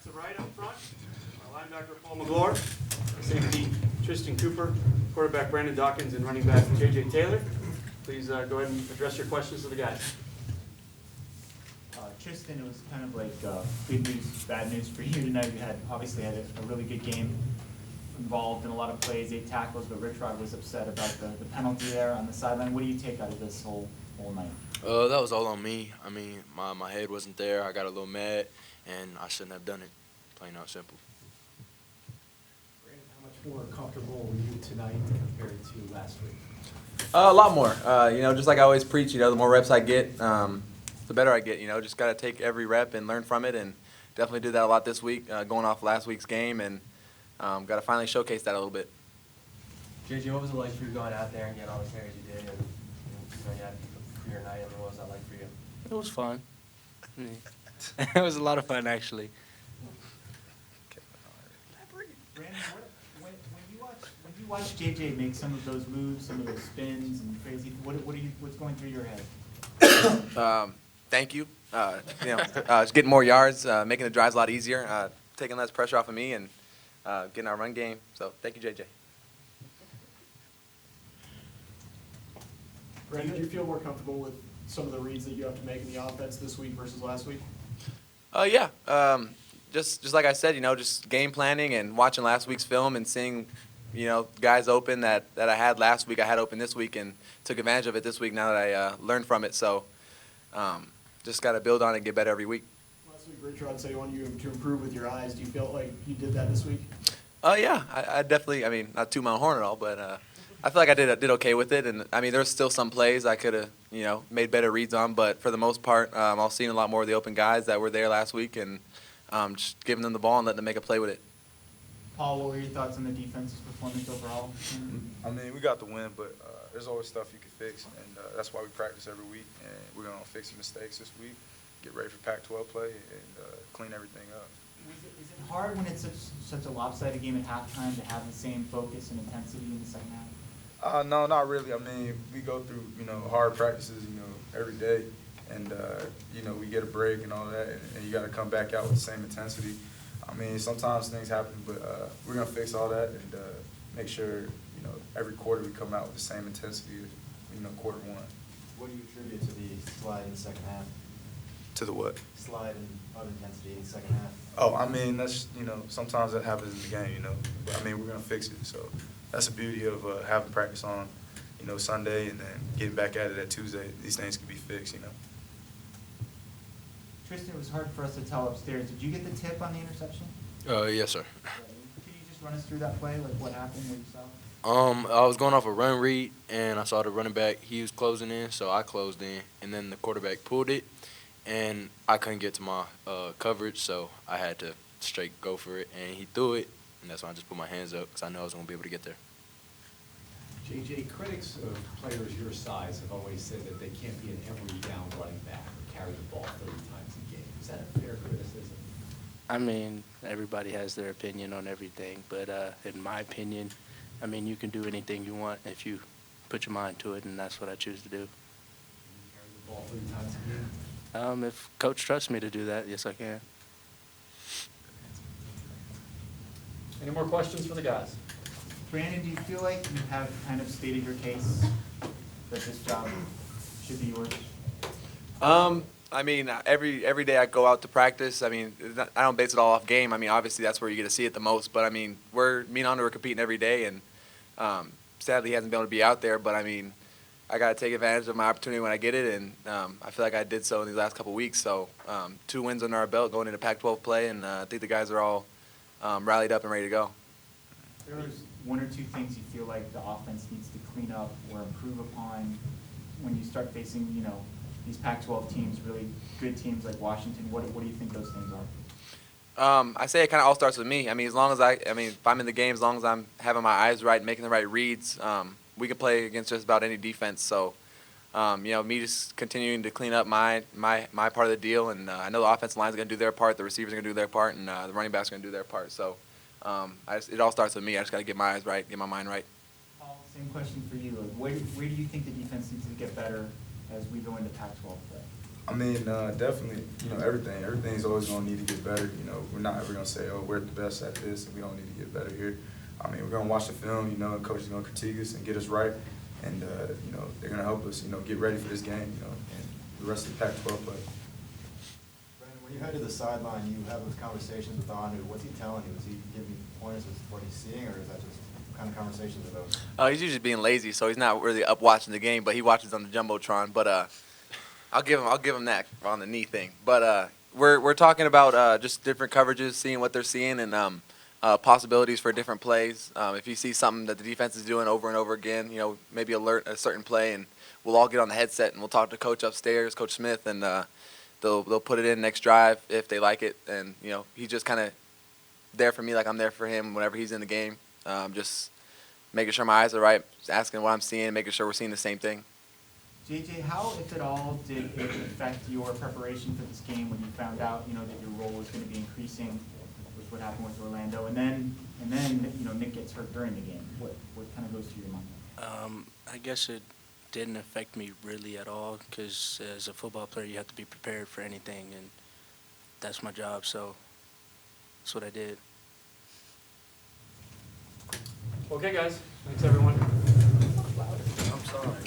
Defensive right up front, our linebacker Paul McGlure, safety Tristan Cooper, quarterback Brandon Dawkins, and running back J.J. Taylor. Please go ahead and address your questions to the guys. Tristan, it was kind of like good news, bad news for you tonight. You obviously had a really good game, involved in a lot of plays, 8 tackles, but Rich Rod was upset about the penalty there on the sideline. What do you take out of this whole night? That was all on me. I mean, my head wasn't there. I got a little mad, and I shouldn't have done it, plain out simple. Brandon, how much more comfortable were you tonight compared to last week? A lot more. Just like I always preach, the more reps I get, the better I get. Just got to take every rep and learn from it, and definitely did that a lot this week, going off last week's game, and got to finally showcase that a little bit. JJ, what was it like for you going out there and getting all the carries you did, and you had a career night? I mean, what was that like for you? It was fun. It was a lot of fun, actually. Brandon, when you watch JJ make some of those moves, some of those spins and crazy, what's going through your head? Thank you. Just getting more yards, making the drives a lot easier, taking less pressure off of me, and getting our run game. So thank you, JJ. Brandon, do you feel more comfortable with some of the reads that you have to make in the offense this week versus last week? Yeah. Just like I said, just game planning and watching last week's film and seeing, guys open that I had last week, I had open this week, and took advantage of it this week now that I learned from it. So just got to build on it and get better every week. Last week, Rich Rod said he wanted you to improve with your eyes. Do you feel like you did that this week? Yeah. I definitely, not toot my own horn at all, but I feel like I did okay with it. And, there's still some plays I could have, made better reads on. But for the most part, I was seeing a lot more of the open guys that were there last week, and just giving them the ball and letting them make a play with it. Paul, what were your thoughts on the defense's performance overall? I mean, we got the win, but there's always stuff you can fix, and that's why we practice every week. And we're going to fix the mistakes this week, get ready for Pac-12 play, and clean everything up. Is it hard when it's such a lopsided game at halftime to have the same focus and intensity in the second half? No, not really. I mean, we go through, hard practices, every day, and, we get a break and all that, and you got to come back out with the same intensity. I mean, sometimes things happen, but we're going to fix all that and make sure, every quarter we come out with the same intensity as, quarter one. What do you attribute to the slide in the second half? To the what? Slide of intensity in the second half. Oh, I mean, that's, sometimes that happens in the game, But, we're going to fix it. So that's the beauty of having practice on, Sunday and then getting back at it at Tuesday. These things can be fixed, Tristan, it was hard for us to tell upstairs. Did you get the tip on the interception? Yes, sir. Could you just run us through that play, like what happened, what you saw? I was going off a run read, and I saw the running back. He was closing in, so I closed in, and then the quarterback pulled it, and I couldn't get to my coverage, so I had to straight go for it, and he threw it, and that's when I just put my hands up because I knew I was going to be able to get there. JJ, critics of players your size have always said that they can't be an every down running back or carry the ball 30 times a game. Is that a fair criticism? I mean, everybody has their opinion on everything, but in my opinion, you can do anything you want if you put your mind to it, and that's what I choose to do. Can you carry the ball 30 times a game? If Coach trusts me to do that, yes, I can. Any more questions for the guys? Brandon, do you feel like you have kind of stated your case that this job should be yours? Every day I go out to practice. I don't base it all off game. Obviously that's where you get to see it the most. But me and Andre are competing every day, and sadly he hasn't been able to be out there. But I got to take advantage of my opportunity when I get it, and I feel like I did so in these last couple of weeks. So 2 wins under our belt going into Pac-12 play, and I think the guys are all rallied up and ready to go. There's 1 or 2 things you feel like the offense needs to clean up or improve upon when you start facing, these Pac-12 teams, really good teams like Washington. What do you think those things are? I say it kind of all starts with me. As long as if I'm in the game, as long as I'm having my eyes right, making the right reads, we can play against just about any defense. So, me just continuing to clean up my part of the deal, and I know the offensive line is going to do their part, the receivers are going to do their part, and the running backs are going to do their part. So, it all starts with me. I just got to get my eyes right, get my mind right. Paul, same question for you. Where do you think the defense needs to get better as we go into Pac-12 play? I mean, definitely, you know, everything's always gonna need to get better. You know, we're not ever gonna say, oh, we're the best at this and we don't need to get better here. I mean, we're gonna watch the film, you know, and coach is gonna critique us and get us right. And, you know, they're gonna help us, you know, get ready for this game, you know, and the rest of the Pac-12 play. Brandon, when you head to the sideline, you have those conversations with Anu. What's he telling you? Is he giving you pointers as to what he's seeing, or is that just what kind of conversations are those? He's usually being lazy, so he's not really up watching the game, but he watches on the jumbotron. But I'll give him that on the knee thing. But we're talking about just different coverages, seeing what they're seeing, and possibilities for different plays. If you see something that the defense is doing over and over again, you know, maybe alert a certain play, and we'll all get on the headset and we'll talk to Coach upstairs, Coach Smith, and they'll put it in next drive if they like it. And you know, he's just kind of there for me like I'm there for him whenever he's in the game. Just making sure my eyes are right, asking what I'm seeing, making sure we're seeing the same thing. JJ, how, if at all, did it affect your preparation for this game when you found out, you know, that your role was going to be increasing with what happened with Orlando, and then, you know, Nick gets hurt during the game? What kind of goes through your mind? I guess it didn't affect me really at all because as a football player, you have to be prepared for anything, and that's my job, so that's what I did. Okay, guys, thanks everyone. I'm sorry.